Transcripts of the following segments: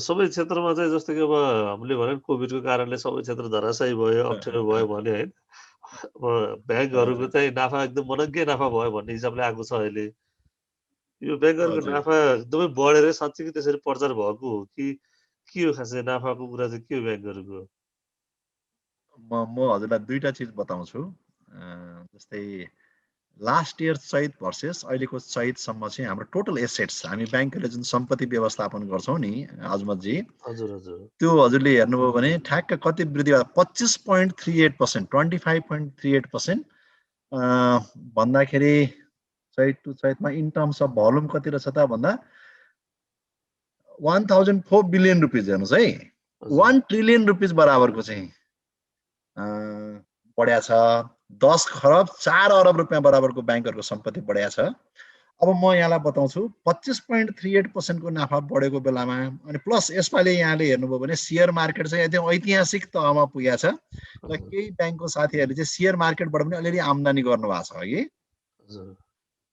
सबै क्षेत्रमा चाहिँ जस्तो कि अब हामीले भने कोभिडको कारणले सबै क्षेत्र धराशायी भयो, अप्ठ्यारो भयो भने हैन। अब ब्याङ्कहरूको हजुर चाहिँ नाफा एकदम मनग्गे नाफा भयो भन्ने हिसाबले आएको छ अहिले। यो ब्याङ्कहरूको हजुर नाफा एकदमै बढेर साँच्चीकै त्यसरी प्रचार भएको हो कि के हो खासै नाफाको कुरा चाहिँ के हो ब्याङ्कहरूको? म हजुरलाई दुईटा चिज बताउँछु। जस्तै लास्ट इयर चैत भर्सेस अहिलेको चैतसम्म चाहिँ हाम्रो टोटल एसेट्स हामी ब्याङ्कले जुन सम्पत्ति व्यवस्थापन गर्छौँ नि अजमतजी, हजुर, हजुर। त्यो हजुरले हेर्नुभयो भने ठ्याक्क कति वृद्धि भयो 25.38%, 25.38% भन्दाखेरि चैत टु चैतमा इन टर्म्स अफ भोल्युम कति रहेछ त भन्दा 1004 बिलियन रुपिज हेर्नुहोस् है, 1 ट्रिलियन रुपिज बराबरको चाहिँ बढ्या छ। 10 खरब 4 अरब रुपियाँ बराबरको ब्याङ्कहरूको सम्पत्ति बढ्या छ। अब म यहाँलाई बताउँछु 25.38% को नाफा बढेको बेलामा अनि प्लस यसपालि यहाँले हेर्नुभयो भने सेयर मार्केट चाहिँ एकदम ऐतिहासिक तहमा पुगेको छ र केही ब्याङ्कको साथीहरूले चाहिँ सेयर मार्केटबाट पनि अलिअलि आम्दानी गर्नुभएको छ कि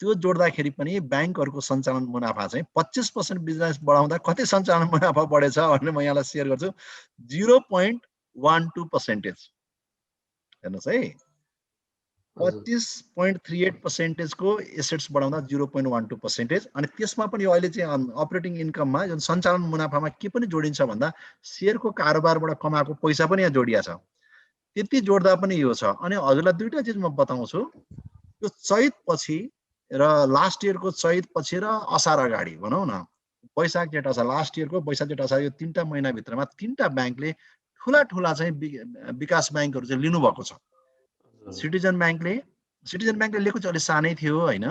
त्यो जोड्दाखेरि पनि ब्याङ्कहरूको सञ्चालन मुनाफा चाहिँ 25% बिजनेस बढाउँदा कति सञ्चालन मुनाफा बढेछ भनेर म यहाँलाई सेयर गर्छु 0.12%। हेर्नुहोस् है 25.38% को एसेट्स बढाउँदा 0.12%। अनि त्यसमा पनि यो अहिले चाहिँ अपरेटिङ इन्कममा जुन सञ्चालन मुनाफामा के पनि जोडिन्छ भन्दा सेयरको कारोबारबाट कमाएको पैसा पनि यहाँ जोडिया छ। त्यति जोड्दा पनि यो छ। अनि हजुरलाई दुईटा चिज म बताउँछु। यो चैत पछि र लास्ट इयरको चैत पछि र असार अगाडि भनौँ न, वैशाख जेठ असार, लास्ट इयरको वैशाख जेठ असार यो 3टा महिनाभित्रमा 3टा ब्याङ्कले ठुला चाहिँ विकास ब्याङ्कहरू चाहिँ लिनुभएको छ। सिटिजन ब्याङ्कले लिएको चाहिँ अलिक सानै थियो होइन,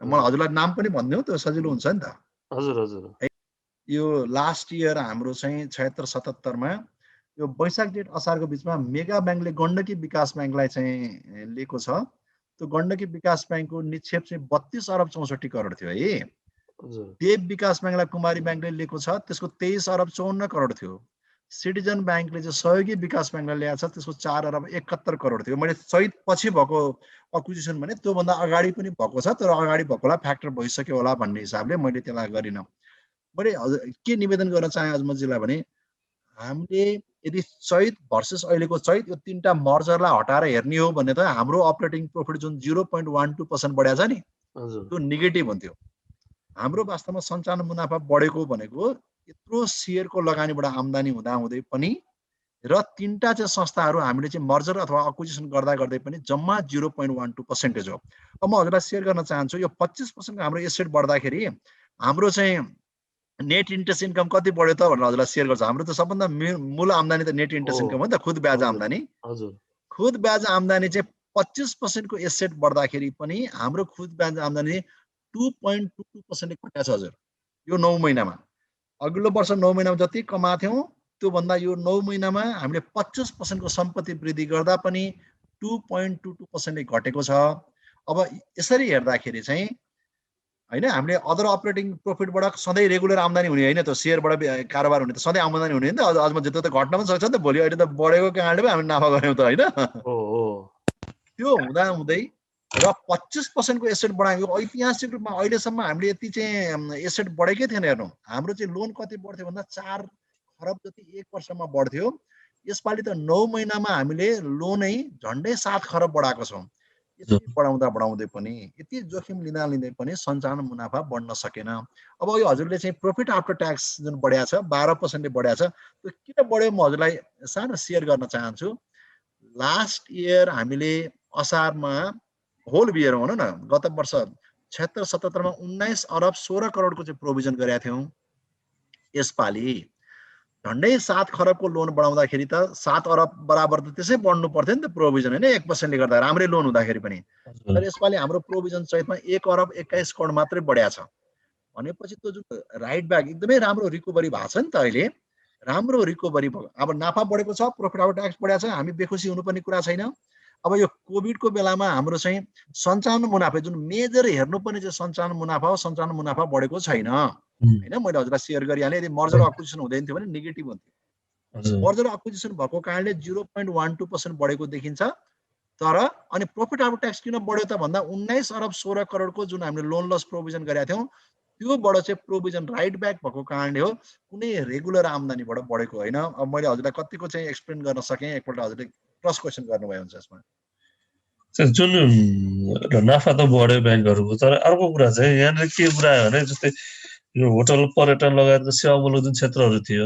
मलाई हजुरलाई नाम पनि भनिदिउँ त्यो सजिलो हुन्छ नि त। हजुर हजुर। यो लास्ट इयर हाम्रो चाहिँ 76-77 मा यो वैशाख जेठ असारको बिचमा मेगा ब्याङ्कले गण्डकी विकास ब्याङ्कलाई चाहिँ लिएको छ। त्यो गण्डकी विकास ब्याङ्कको निक्षेप चाहिँ 32 अरब 64 करोड थियो है। देव विकास ब्याङ्कलाई कुमारी ब्याङ्कले लिएको छ, त्यसको 23 अरब 54 करोड थियो। सिटिजन ब्याङ्कले चाहिँ सहयोगी विकास ब्याङ्कलाई ल्याएको छ, त्यसको 4 अरब 71 करोड थियो। मैले चैत पछि भएको अक्विजिसन भने त्योभन्दा अगाडि पनि भएको छ, तर अगाडि भएकोलाई फ्याक्टर भइसक्यो होला भन्ने हिसाबले मैले त्यसलाई गरिनँ। मैले हजुर के निवेदन गर्न चाहे अजमतजीलाई भने हामीले यदि चैत भर्सेस अहिलेको चैत यो 3टा मर्जरलाई हटाएर हेर्ने हो भने त हाम्रो अपरेटिङ प्रोफिट जुन 0.12% बढ्या छ नि त्यो नेगेटिभ हुन्थ्यो। हाम्रो वास्तवमा सञ्चालन मुनाफा बढेको भनेको यत्रो सेयरको लगानीबाट आम्दानी हुँदै पनि र 3टा चाहिँ संस्थाहरू हामीले चाहिँ मर्जर अथवा अक्विजिसन गर्दै पनि जम्मा 0.12% हो। अब म हजुरलाई सेयर गर्न चाहन्छु यो 25% को हाम्रो एसेट बढ्दाखेरि हाम्रो चाहिँ नेट इन्ट्रेस्ट इन्कम कति बढ्यो त भनेर हजुरलाई सेयर गर्छु। हाम्रो त सबभन्दा मूल आम्दानी त नेट इन्ट्रेस्ट इन्कम हो नि त, खुद ब्याज आम्दानी। खुद ब्याज आम्दानी चाहिँ 25% को एसेट बढ्दाखेरि पनि हाम्रो खुद ब्याज आम्दानी 2.22% घट्या छ हजुर यो 9 महिनामा। अघिल्लो वर्ष 9 महिनामा जति कमाएको थियौँ त्यो भन्दा यो 9 महिनामा हामीले 25% को सम्पत्ति वृद्धि गर्दा पनि 2.22% घटेको छ। अब यसरी हेर्दाखेरि चाहिँ हैन हामीले अदर अपरेटिङ प्रोफिटबाट सधैँ रेगुलर आम्दानी हुने होइन, त्यो सेयरबाट कारोबार हुने त सधैँ आम्दानी हुने नि त। अझमा जित्तो त घट्न पनि सक्छ नि त भोलि। अहिले त बढेको कारणले पनि हामीले नाफा गर्यौँ त होइन। त्यो हुँदै र 25% को एसेट बढाएको ऐतिहासिक रूपमा अहिलेसम्म हामीले यति चाहिँ एसेट बढेकै थिएन। हेर्नु हाम्रो चाहिँ लोन कति बढ्थ्यो भन्दा 4 खरब जति एक वर्षमा बढ्थ्यो। यसपालि त 9 महिनामा हामीले लोनै झन्डै 7 खरब बढाएको छौँ। यति बढाउँदै पनि यति जोखिम लिँदै पनि सञ्चालन मुनाफा बढ्न सकेन। अब यो हजुरले चाहिँ प्रोफिट आफ्टर ट्याक्स जुन बढ्या छ 12% ले बढ्या छ, त्यो किन बढ्यो म हजुरलाई सानो सेयर गर्न चाहन्छु। लास्ट इयर हामीले असारमा होल बियर भनौँ न गत वर्ष 76-77 मा 19 अरब 16 करोडको चाहिँ प्रोभिजन गरेका थियौँ। यसपालि झन्डै 7 खरबको लोन बढाउँदाखेरि त 7 अरब बराबर त त्यसै बढ्नु पर्थ्यो नि त प्रोभिजन होइन 1% ले गर्दा राम्रै लोन हुँदाखेरि पनि। तर यसपालि हाम्रो प्रोभिजन चैतमा 1 अरब 21 करोड मात्रै बढ्या छ भनेपछि त्यो जुन राइट ब्याक एकदमै राम्रो रिकभरी भएको छ नि त। अहिले राम्रो रिकभरी भयो। अब नाफा बढेको छ, प्रॉफिट आफ्टर ट्याक्स बढ्या छ, हामी बेखुसी हुनुपर्ने कुरा छैन। अब यो कोभिडको बेलामा हाम्रो चाहिँ सञ्चालन मुनाफा जुन मेजर हेर्नुपर्ने चाहिँ सञ्चालन मुनाफा हो, सञ्चालन मुनाफा बढेको छैन हैन। मैले हजुरलाई सेयर गरिहालेँ। यदि मर्जर अक्विजिसन हुँदैन थियो भने नेगेटिभ हुन्थ्यो। मर्जर अक्विजिसन भएको कारणले 0.12% बढेको देखिन्छ। तर अनि प्रॉफिट आफ्टर ट्याक्स किन बढ्यो त भन्दा 19 अरब 16 करोडको जुन हामीले लोन लस प्रोभिजन गरेका थियौँ त्योबाट चाहिँ प्रोभिजन राइट ब्याक भएको कारणले हो, कुनै रेगुलर आम्दानीबाट बढेको होइन। अब मैले हजुरलाई कतिको चाहिँ एक्सप्लेन गर्न सकेँ, एकपल्ट हजुरले क्रस क्वेसन गर्नुभयो हुन्छ यसमा। जुन नाफा त बढ्यो ब्याङ्कहरूको, तर अर्को कुरा चाहिँ यहाँनिर के कुरा आयो भने जस्तै यो होटल पर्यटन लगायतका सेवामूलक जुन क्षेत्रहरू थियो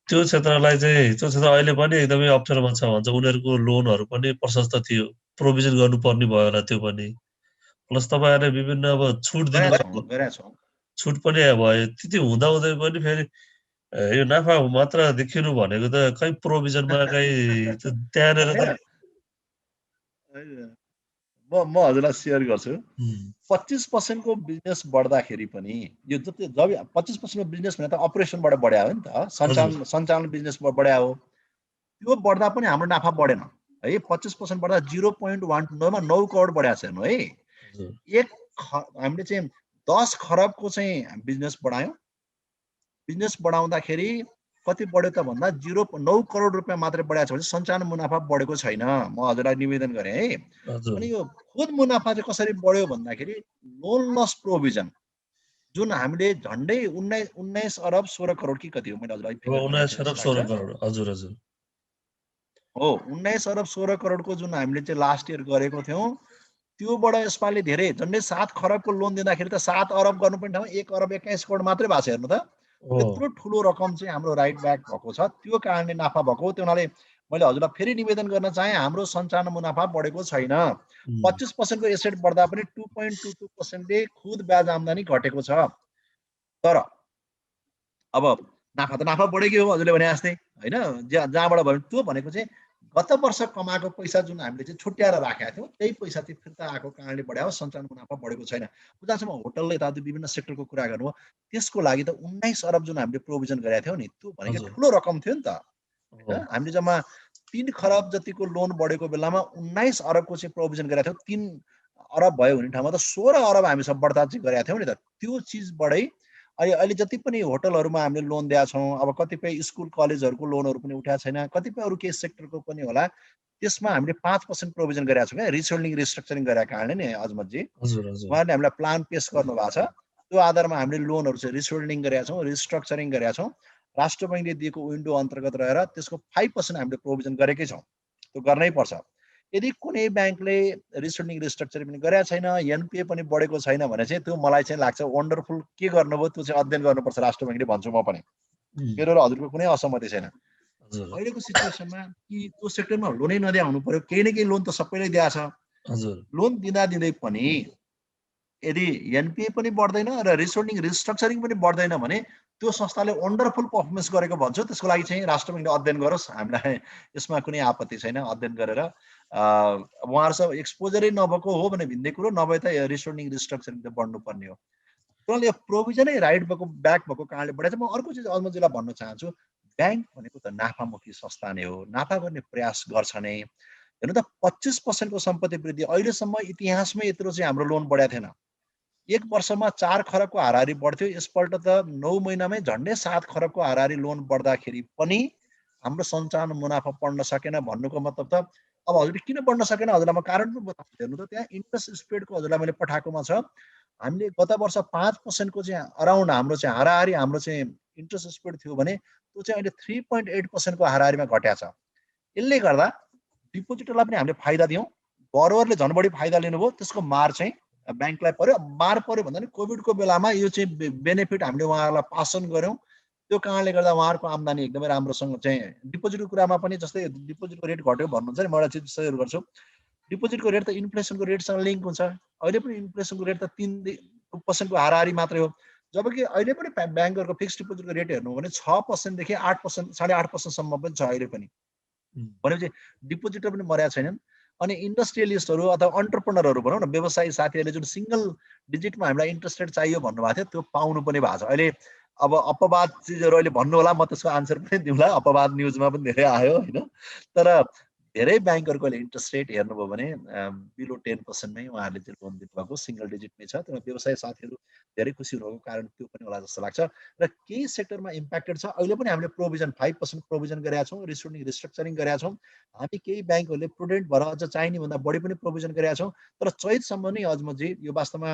त्यो क्षेत्रलाई चाहिँ त्यो क्षेत्र अहिले पनि एकदमै अप्ठ्यारोमा छ भन्छ। उनीहरूको लोनहरू पनि प्रशस्त थियो, प्रोभिजन गर्नुपर्ने भयो होला त्यो पनि। प्लस तपाईँहरूले विभिन्न अब छुट गरेका छौँ छुट पनि भयो। त्यति हुँदाहुँदै पनि फेरि यो नाफा मात्र देखिनु भनेको त कहीँ प्रोभिजनमा कहीँ त्यहाँनिर त म हजुरलाई सेयर गर्छु। 25% को बिजनेस बढ्दाखेरि पनि यो जति जब 25% को बिजनेस भने त अपरेसनबाट बढ्या हो नि त, सञ्चालन बिजनेस बढ्या हो। त्यो बढ्दा पनि हाम्रो नाफा बढेन है। 25% बढ्दा 0.1 मा 9 करोड बढ्या छ हेर्नु है। हामीले चाहिँ 10 खरबको चाहिँ बिजनेस बढायौँ। बिजनेस बढाउँदाखेरि कति बढ्यो त भन्दा 0.9 करोड रुपियाँ मात्रै बढाएको छ भने सञ्चालन मुनाफा बढेको छैन। म हजुरलाई निवेदन गरेँ है। अनि यो खुद मुनाफा चाहिँ कसरी बढ्यो भन्दाखेरि लोन लस प्रोभिजन जुन हामीले झन्डै 19 अरब 16 करोड कि कति हो, मैले हजुरलाई फिगर 19 अरब 16 करोड। हजुर हजुर हो, 19 अरब 16 करोडको जुन हामीले चाहिँ लास्ट इयर गरेको थियौँ, त्योबाट यसपालि धेरै झन्डै 7 खरबको लोन दिँदाखेरि त 7 अरब गर्नुपर्ने ठाउँमा 1 अरब 21 करोड मात्रै भएको छ हेर्नु त। त्यत्रो ठुलो रकम चाहिँ हाम्रो राइट ब्याक भएको छ। त्यो कारणले नाफा भएको। त्यो हुनाले मैले हजुरलाई फेरि निवेदन गर्न चाहेँ, हाम्रो सञ्चालन मुनाफा बढेको छैन। 25% को एसेट बढ्दा पनि 2.22% खुद ब्याज आम्दानी घटेको छ। तर अब नाफा त नाफा बढेकै हो हजुरले भने जस्तै होइन। जहाँबाट भयो त्यो भनेको चाहिँ गत वर्ष कमाएको पैसा जुन हामीले चाहिँ छुट्याएर राखेका थियौँ त्यही पैसा चाहिँ फिर्ता आएको कारणले बढ्या हो, सञ्चालन मुनाफा बढेको छैन। जहाँसम्म होटल यताउति विभिन्न सेक्टरको कुरा गर्नु हो, त्यसको लागि त 19 अरब जुन हामीले प्रोभिजन गरेका थियौँ नि, त्यो भनेको ठुलो रकम थियो नि त। हामीले जम्मा 3 खरब जतिको लोन बढेको बेलामा 19 अरबको चाहिँ प्रोभिजन गरेका थियौँ। 3 अरब भयो हुने ठाउँमा त 16 अरब हामी सब बढ्ता चाहिँ गरेका थियौँ नि त। त्यो चिजबाटै अहिले जति पनि होटलहरूमा हामीले लोन दिएका छौँ, अब कतिपय स्कुल कलेजहरूको लोनहरू पनि उठाएको छैन, कतिपय अरू केही सेक्टरको पनि होला, त्यसमा हामीले 5% प्रोभिजन गरेका छौँ क्या, रिसोल्डिङ रिस्ट्रक्चरिङ गरेका कारणले नि अजमतजी। उहाँहरूले हामीलाई प्लान पेस गर्नु भएको छ। त्यो आधारमा हामीले लोनहरू चाहिँ रिसोल्डिङ गरेका छौँ, रिस्ट्रक्चरिङ गरेका छौँ। राष्ट्र बैङ्कले दिएको विन्डो अन्तर्गत रहेर त्यसको 5% हामीले प्रोभिजन गरेकै छौँ। त्यो गर्नै पर्छ। यदि कुनै ब्याङ्कले रिसोल्डिङ रिस्ट्रक्चरिङ पनि गरेका छैन, एनपिए पनि बढेको छैन भने चाहिँ त्यो मलाई चाहिँ लाग्छ वन्डरफुल। के गर्नुभयो त्यो चाहिँ अध्ययन गर्नुपर्छ राष्ट्र बैङ्कले भन्छु म पनि। मेरो र हजुरको कुनै असहमति छैन। अहिलेको सिचुएसनमा कि त्यो सेक्टरमा लोनै नदिया हुनु पर्यो, केही न केही लोन त सबैले दिएको छ। लोन दिँदा दिँदै पनि यदि एनपिए पनि बढ्दैन र रिसोल्डिङ रिस्ट्रक्चरिङ पनि बढ्दैन भने त्यो संस्थाले वन्डरफुल पर्फर्मेन्स गरेको भन्छु। त्यसको लागि चाहिँ राष्ट्र बैङ्कले अध्ययन गरोस्, हामीलाई यसमा कुनै आपत्ति छैन। अध्ययन गरेर उहाँहरूसँग एक्सपोजरै नभएको हो भने भिन्दै कुरो, नभए त रिसोल्डिङ रिस्ट्रक्चरिङ त बढ्नुपर्ने हो। त्यसले यो प्रोभिजनै राइट भएको ब्याक भएको कारणले बढेको छ। म अर्को चिज अजमतजीलाई भन्न चाहन्छु, ब्याङ्क भनेको त नाफामुखी संस्था नै हो, नाफा गर्ने प्रयास गर्छ नै। हेर्नु त 25% को सम्पत्ति वृद्धि अहिलेसम्म इतिहासमै यत्रो चाहिँ हाम्रो लोन बढाएको थिएन। 1 वर्षमा 4 खरबको हाराहारी बढ्थ्यो, यसपल्ट त 9 महिनामै झन्डै 7 खरबको हाराहारी लोन बढ्दाखेरि पनि हाम्रो सञ्चालन मुनाफा बढ्न सकेन। भन्नुको मतलब त अब हजुरले किन बढ्न सकेन हजुरलाई म कारण पनि बताउँछु। हेर्नु त त्यहाँ इन्ट्रेस्ट स्प्रेडको हजुरलाई मैले पठाएकोमा छ। हामीले गत वर्ष 5% को चाहिँ अराउन्ड हाम्रो चाहिँ हाराहारी हाम्रो चाहिँ इन्ट्रेस्ट स्प्रेड थियो भने त्यो चाहिँ अहिले 3.8% को हाराहारीमा घट्या छ। यसले गर्दा डिपोजिटरलाई पनि हामीले फाइदा दियौँ, बरोवरले झन् बढी फाइदा लिनुभयो। त्यसको मार चाहिँ ब्याङ्कलाई पर्यो। मार पर्यो भन्दा नि कोभिडको बेलामा यो चाहिँ बेनिफिट हामीले उहाँहरूलाई पास अन गऱ्यौँ। त्यो कारणले गर्दा उहाँहरूको आम्दानी एकदमै राम्रोसँग चाहिँ डिपोजिटको कुरामा पनि जस्तै डिपोजिटको रेट घट्यो भन्नुहुन्छ नि, म एउटा चिज सेयर गर्छु। डिपोजिटको रेट त इन्फ्लेसनको रेटसँग लिङ्क हुन्छ। अहिले पनि इन्फ्लेसनको रेट त 3% को हाराहारी मात्रै हो। जबकि अहिले पनि ब्याङ्कहरूको फिक्स डिपोजिटको रेट हेर्नु हो भने 6% देखि 8%, 8.5% सम्म पनि छ अहिले पनि। भनेपछि डिपोजिटर पनि मर्या छैनन्। अनि इन्डस्ट्रियलिस्टहरू अथवा अन्टरप्रेनरहरू भनौँ न, व्यवसायी साथीहरूले जुन सिङ्गल डिजिटमा हामीलाई इन्ट्रेस्ट रेट चाहियो भन्नुभएको थियो, त्यो पाउनु पनि भएको छ। अहिले अब अपवाद चिजहरू अहिले भन्नु होला, म त्यसको आन्सर पनि दिउँला। अपवाद न्युजमा पनि धेरै आयो होइन। तर धेरै ब्याङ्कहरूको अहिले इन्ट्रेस्ट रेट हेर्नुभयो भने बिलो 10% मै उहाँहरूले चाहिँ लोन दिनुभएको सिङ्गल डिजिटमै छ। त्यो व्यवसाय साथीहरू धेरै खुसी हुनुको कारण त्यो पनि होला जस्तो लाग्छ। र केही सेक्टरमा इम्प्याक्टेड छ। अहिले पनि हामीले प्रोभिजन 5% प्रोभिजन गरेका छौँ, रिसोल्डिङ रिस्ट्रक्चरिङ गरेका छौँ। हामी केही ब्याङ्कहरूले प्रुडेन्ट भएर अझ चाहिने भन्दा बढी पनि प्रोभिजन गरेका छौँ। तर चैतसम्म नै अजमतजी यो वास्तवमा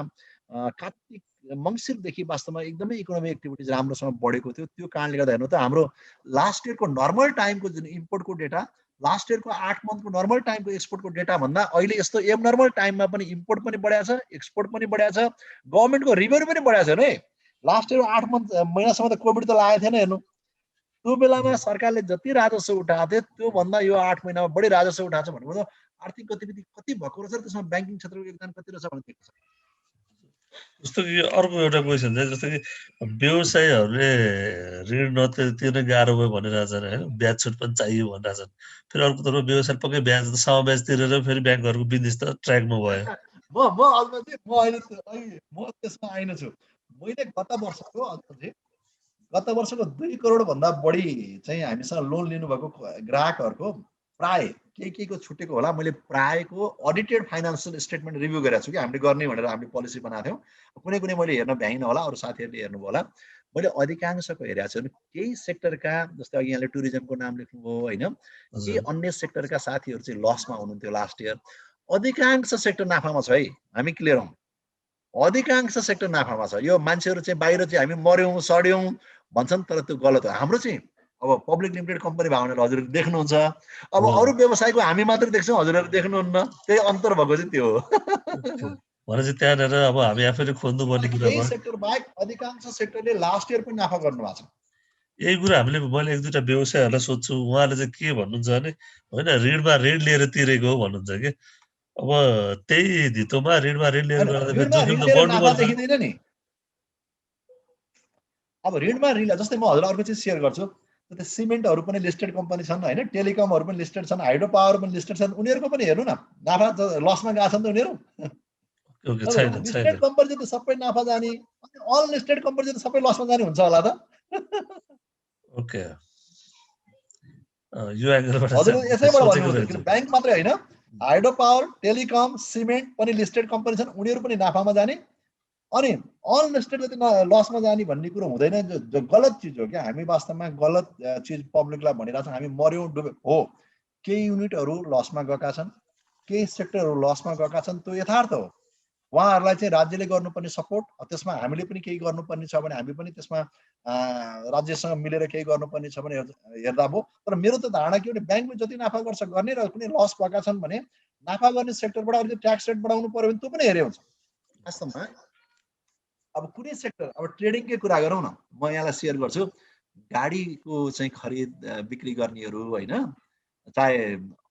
कार्तिक मङ्सिरदेखि वास्तवमा एकदमै इकोनोमिक एक्टिभिटिज राम्रोसँग बढेको थियो। त्यो कारणले गर्दा हेर्नु त हाम्रो लास्ट इयरको नर्मल टाइमको जुन इम्पोर्टको डेटा, लास्ट इयरको 8 मन्थको नर्मल टाइमको एक्सपोर्टको डेटा भन्दा अहिले यस्तो एबनर्मल टाइममा पनि इम्पोर्ट पनि बढाएको छ, एक्सपोर्ट पनि बढाएको छ, गभर्मेन्टको रिभेन्यू पनि बढाएको छ है। लास्ट इयर 8 महिनासम्म त कोभिड त लागेको थिएन हेर्नु। त्यो बेलामा सरकारले जति राजस्व उठाएको थियो त्योभन्दा यो 8 महिनामा बढी राजस्व उठाएको छ भनेको त आर्थिक गतिविधि कति भएको रहेछ, त्यसमा ब्याङ्किङ क्षेत्रको योगदान कति रहेछ भन्ने देख्छ। जस्तो कि अर्को एउटा क्वेसन चाहिँ जस्तो कि व्यवसायीहरूले ऋण नतिर्न गाह्रो भयो भनिरहेछन् होइन, ब्याज छुट पनि चाहियो भनिरहेछन्। फेरि अर्कोतर्फ व्यवसाय पक्कै ब्याज त समब्याज तिरेर फेरि ब्याङ्कहरूको बिजनेस त ट्र्याकमा भयो। म त्यसमा आइन छु। मैले गत वर्षको 2 करोड भन्दा बढी चाहिँ हामीसँग लोन लिनुभएको ग्राहकहरूको प्राय केहीको छुटेको होला। मैले प्रायको अडिटेड फाइनान्सियल स्टेटमेन्ट रिभ्यू गरेको छु कि हामीले गर्ने भनेर हामीले पोलिसी बनाएको थियौँ। कुनै मैले हेर्न भ्याइन होला, अरू साथीहरूले हेर्नुभयो होला। मैले अधिकांशको हेरेको छु। केही सेक्टरका जस्तै अघि यहाँले टुरिज्मको नाम लेख्नुभयो होइन, केही अन्य सेक्टरका साथीहरू चाहिँ लसमा हुनुहुन्थ्यो लास्ट इयर। अधिकांश सेक्टर नाफामा छ है, हामी क्लियर हौँ। अधिकांश सेक्टर नाफामा छ। यो मान्छेहरू चाहिँ बाहिर चाहिँ हामी मर्यौँ सड्यौँ भन्छन्, तर त्यो गलत हो। हाम्रो चाहिँ अब पब्लिक लिमिटेड कम्पनी भयो भनेर हजुरहरू देख्नुहुन्छ। अब अरू व्यवसायको हामी मात्र देख्छौँ, हजुरहरू देख्नुहुन्न। त्यही अन्तर भएको चाहिँ त्यो हो। भनेपछि त्यहाँनिर अब हामी आफैले खोज्नुपर्ने कुरा केही सेक्टर बाहेक अधिकांश सेक्टरले लास्ट इयर पनि नाफा गर्नु भएको छ। यही कुरा हामीले मैले एक दुईवटा व्यवसायहरूलाई सोध्छु, उहाँले चाहिँ के भन्नुहुन्छ भने होइन ऋणमा ऋण लिएर तिरेको हो भन्नुहुन्छ कि। अब त्यही धितोमा ऋणमा ऋण लिएर गर्दाखेरि जोखिम त बढ्नुपर्छ नि। अब ऋणमा ऋण जस्तै म हजुरलाई अर्को चिज सेयर गर्छु। जस्तै सिमेन्टहरू पनि लिस्टेड कम्पनी छन् होइन, टेलिकमहरू पनि लिस्टेड छन्, हाइड्रो पावर पनि लिस्टेड छन्। उनीहरूको पनि हेर्नु न नाफा लसमा गएको छन् त उनीहरू। लिस्टेड कम्पनी चाहिँ सबै नाफा जाने, अनि अनलिस्टेड कम्पनी चाहिँ सबै लसमा जाने हुन्छ होला त। ओके, यो एंगलबाट यसैबाट भन्नुहुन्छ ब्याङ्क मात्रै होइन, हाइड्रो पावर, टेलिकम, सिमेन्ट पनि लिस्टेड कम्पनी छन्, उनीहरू पनि नाफामा जाने, अनि अनलिस्टेड जति लसमा जाने भन्ने कुरो हुँदैन। जो गलत चिज हो क्या, हामी वास्तवमा गलत चिज पब्लिकलाई भनिरहेको छौँ। हामी मर्यौँ डुब्यौँ हो, केही युनिटहरू लसमा गएका छन्, केही सेक्टरहरू लसमा गएका छन्, त्यो यथार्थ हो। उहाँहरूलाई चाहिँ राज्यले गर्नुपर्ने सपोर्ट, त्यसमा हामीले पनि केही गर्नुपर्ने छ भने हामी पनि त्यसमा राज्यसँग मिलेर केही गर्नुपर्ने छ भने हेर्दा भयो। तर मेरो त धारणा के हो भने ब्याङ्कले जति नाफा गर्छ गर्ने, र कुनै लस भएका छन् भने नाफा गर्ने सेक्टरबाट अलिकति ट्याक्स रेट बढाउनु पर्यो भने त्यो पनि हेरे हुन्छ। वास्तवमा अब कुनै सेक्टर, अब ट्रेडिङकै कुरा गरौँ न, म यहाँलाई सेयर गर्छु। गाडीको चाहिँ खरिद बिक्री गर्नेहरू होइन, चाहे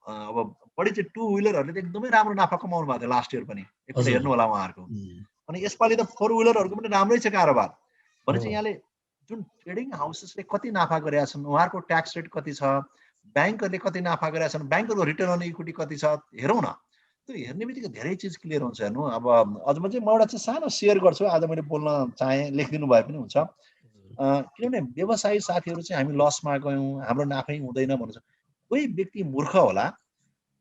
अब बढी चाहिँ टु व्हिलरहरूले त एकदमै राम्रो नाफा कमाउनु भएको थियो लास्ट इयर पनि, एकपल्ट हेर्नु होला उहाँहरूको। अनि यसपालि त 4 व्हिलरहरूको पनि राम्रै छ कारोबार। भनेपछि यहाँले जुन ट्रेडिङ हाउसेसले कति नाफा गरेका छन्, उहाँहरूको ट्याक्स रेट कति छ, ब्याङ्कहरूले कति नाफा गरेका छन्, ब्याङ्कहरूको रिटर्न अन इक्विटी कति छ, हेरौँ न। त्यो हेर्ने बित्तिकै धेरै चिज क्लियर हुन्छ। हेर्नु अब अझ म एउटा चाहिँ सानो सेयर गर्छु, आज मैले बोल्न चाहेँ, लेखिदिनु भए पनि हुन्छ। किनभने व्यवसायी साथीहरू चाहिँ हामी लसमा गयौँ, हाम्रो नाफै हुँदैन भन्छ। कोही व्यक्ति मूर्ख होला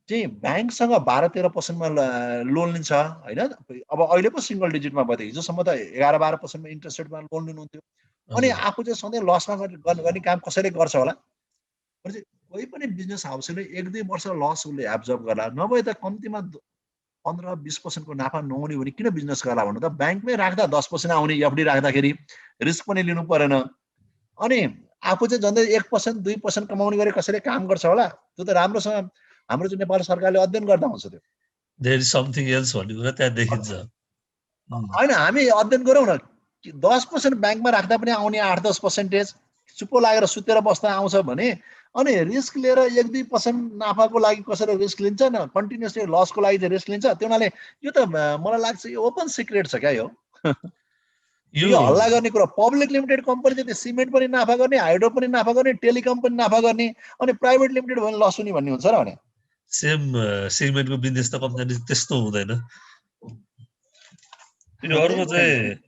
चाहिँ ब्याङ्कसँग 12-13% लोन लिन्छ होइन। अब अहिले पो सिङ्गल डिजिटमा भयो, हिजोसम्म त 11-12% इन्ट्रेस्ट रेटमा लोन लिनुहुन्थ्यो। अनि आफू चाहिँ सधैँ लसमा गर्ने काम कसैले गर्छ होला। कोही पनि बिजनेस हाउसले 1-2 वर्ष लस उसले एब्जर्भ गर्ला, नभए त कम्तीमा 15-20% को नाफा नहुने भने किन बिजनेस गर्ला भन्नु त। ब्याङ्कमै राख्दा 10% आउने एफडी राख्दाखेरि रिस्क पनि लिनु परेन। अनि आफू चाहिँ झन्डै 1%, 2% कमाउने गरी कसैले काम गर्छ होला। त्यो त राम्रोसँग हाम्रो चाहिँ नेपाल सरकारले अध्ययन गर्दा हुन्छ। त्यो देयर इज समथिङ एल्स भन्ने कुरा त्यहाँ देखिन्छ होइन। हामी अध्ययन गरौँ न, 10% ब्याङ्कमा राख्दा पनि आउने 8-10% चुप्पो लागेर सुतेर बस्दा आउँछ भने, अनि रिस्क लिएर 1-2% नाफाको लागि कसैले रिस्क लिन्छ न, कन्टिन्युसली लसको लागि चाहिँ रिस्क लिन्छ। त्यो हुनाले यो त मलाई लाग्छ यो ओपन सिक्रेट छ क्या। यो हल्ला गर्ने कुरा, पब्लिक लिमिटेड कम्पनी चाहिँ सिमेन्ट पनि नाफा गर्ने, हाइड्रो पनि नाफा गर्ने, टेलिकम पनि नाफा गर्ने, अनि प्राइभेट लिमिटेड भने लस हुने भन्ने हुन्छ र भने सेम सेगमेन्टको बिजनेस त कम्पनी त्यस्तो हुँदैन। यो अर्को चाहिँ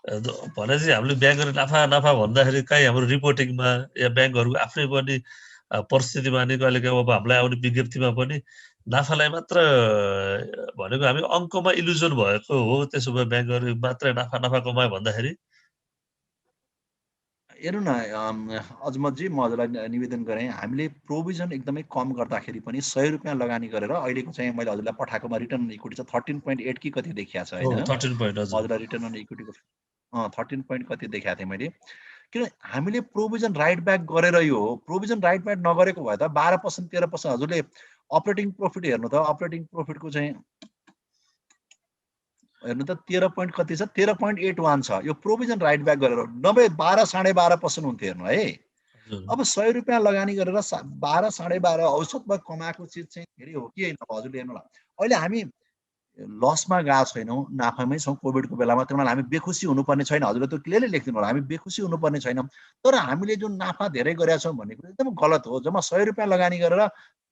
भनेपछि हामीले ब्याङ्कहरू नाफा भन्दाखेरि कहीँ हाम्रो रिपोर्टिङमा या ब्याङ्कहरूको आफ्नै पनि परिस्थितिमा नि कहिले काहीँ अब हामीलाई आउने विज्ञप्तिमा पनि नाफालाई मात्र भनेको हामी अङ्कमा इल्युजन भएको हो। त्यसो भए ब्याङ्कहरू मात्रै नाफा कमायो भन्दाखेरि हेर्नु न अजमतजी म हजुरलाई निवेदन गरेँ हामीले प्रोभिजन एकदमै कम गर्दाखेरि पनि ₹100 लगानी गरेर अहिलेको चाहिँ मैले हजुरलाई पठाएकोमा रिटर्न अन इक्विटी छ 13.8 कि कति देखिया छ हो होइन 13 पोइन्ट म हजुर। हजुरलाई रिटर्न अन इक्विटीको 13 पोइन्ट कति देखाएको थिएँ मैले किन हामीले प्रोभिजन राइट ब्याक गरेर यो हो प्रोभिजन राइट ब्याक नगरेको भए त 12% 13% हजुरले अपरेटिङ प्रोफिट हेर्नु त अपरेटिङ प्रोफिटको चाहिँ हेर्नु त 13 पोइन्ट कति छ 13.81 छ यो प्रोभिजन राइट ब्याक गरेर नभए 12 12.5% हुन्थ्यो हेर्नु है हजुर अब ₹100 लगानी गरेर 12 12.5 औसतमा कमाएको चिज चाहिँ धेरै हो कि होइन हजुरले हेर्नु होला अहिले हामी लसमा गएको छैनौँ नाफामै छौँ कोभिडको बेलामा त्यो हामी बेखुसी हुनुपर्ने छैन हजुरले त्यो क्लियरली लेखिदिनु होला हामी बेखुसी हुनुपर्ने छैनौँ तर हामीले जुन नाफा धेरै गरेका छौँ भन्ने कुरो एकदम गलत हो जम्मा ₹100 लगानी गरेर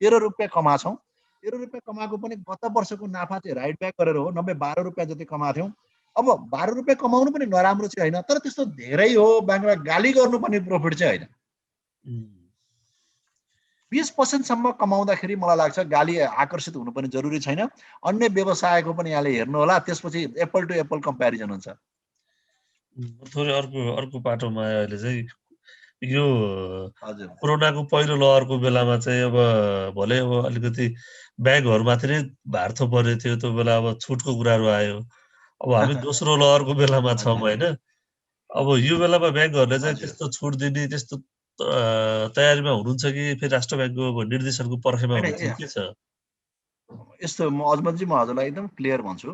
₹13 कमाछौँ ₹13 कमाएको पनि गत वर्षको नाफा चाहिँ राइट ब्याक गरेर हो नभए ₹12 जति कमाएको थियौँ अब ₹12 कमाउनु पनि नराम्रो चाहिँ होइन तर त्यस्तो धेरै हो ब्याङ्कलाई गाली गर्नुपर्ने प्रोफिट चाहिँ होइन 20% सम्म कमाउँदाखेरि मलाई लाग्छ गाली आकर्षित हुनु पनि जरुरी छैन अन्य व्यवसायको पनि यहाँले हेर्नु होला त्यसपछि एप्पल टु एप्पल कम्प्यारिजन हुन्छ थोरै अर्को अर्को पाटोमा आयो अहिले चाहिँ यो हजुर कोरोनाको पहिलो लहरको बेलामा चाहिँ अब भले अब अलिकति ब्याङ्कहरूमाथि नै भार थोपरेको थियो त्यो बेला अब छुटको कुराहरू आयो अब हामी दोस्रो लहरको बेलामा छौँ हजुर होइन अब यो बेलामा ब्याङ्कहरूले चाहिँ हजुर त्यस्तो छुट दिने त्यस्तो तयारीमा हुनुहुन्छ कि फेरि राष्ट्र ब्याङ्कको निर्देशनको पर्खेमा होइन हुनुहुन्छ के छ यस्तो म अजमतजी म हजुरलाई एकदम क्लियर भन्छु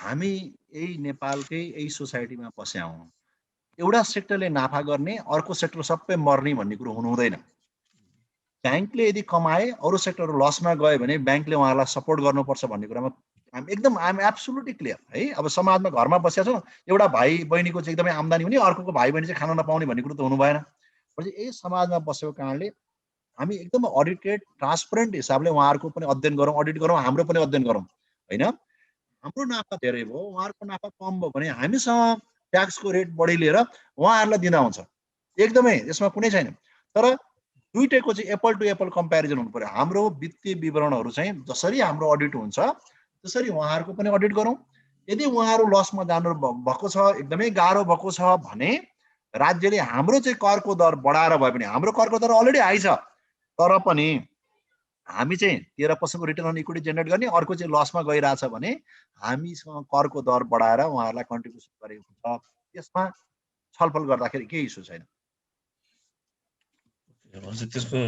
हामी यही नेपालकै यही सोसाइटीमा बस्या हौँ एउटा सेक्टरले नाफा गर्ने अर्को सेक्टर सबै मर्ने भन्ने कुरो हुनु हुँदैन ब्याङ्कले यदि कमाए अरू सेक्टरहरू लसमा गयो भने ब्याङ्कले उहाँहरूलाई सपोर्ट गर्नुपर्छ भन्ने कुरामा हामी एकदम आइएम एब्सोल्युटली क्लियर है अब समाजमा घरमा बसेका छौँ एउटा भाइ बहिनीको चाहिँ एकदमै आम्दानी हुने अर्को भाइ बहिनी चाहिँ खान नपाउने भन्ने कुरो त हुनु भएन यही समाजमा बसेको कारणले हामी एकदम अडिटेड ट्रान्सपरेन्ट हिसाबले उहाँहरूको पनि अध्ययन गरौँ अडिट गरौँ हाम्रो पनि अध्ययन गरौँ होइन हाम्रो नाफा धेरै भयो उहाँहरूको नाफा कम भयो भने हामीसँग ट्याक्सको रेट बढी लिएर उहाँहरूलाई दिँदा हुन्छ एकदमै यसमा कुनै छैन तर दुईटैको चाहिँ एप्पल टु एप्पल कम्पेरिजन हुनु पर्यो हाम्रो वित्तीय विवरणहरू चाहिँ जसरी हाम्रो अडिट हुन्छ त्यसरी उहाँहरूको पनि अडिट गरौँ यदि उहाँहरू लसमा जानु भएको छ एकदमै गाह्रो भएको छ भने राज्यले हाम्रो चाहिँ करको दर बढाएर भए पनि हाम्रो करको दर अलरेडी हाई छ तर पनि हामी चाहिँ 13% रिटर्न अन इक्विटी जेनेरेट गर्ने अर्को चाहिँ लसमा गइरहेछ भने हामीसँग करको दर बढाएर उहाँहरूलाई कन्ट्रिब्युसन गरेको छ त्यसमा छलफल गर्दाखेरि केही इस्यु छैन भनेपछि त्यसको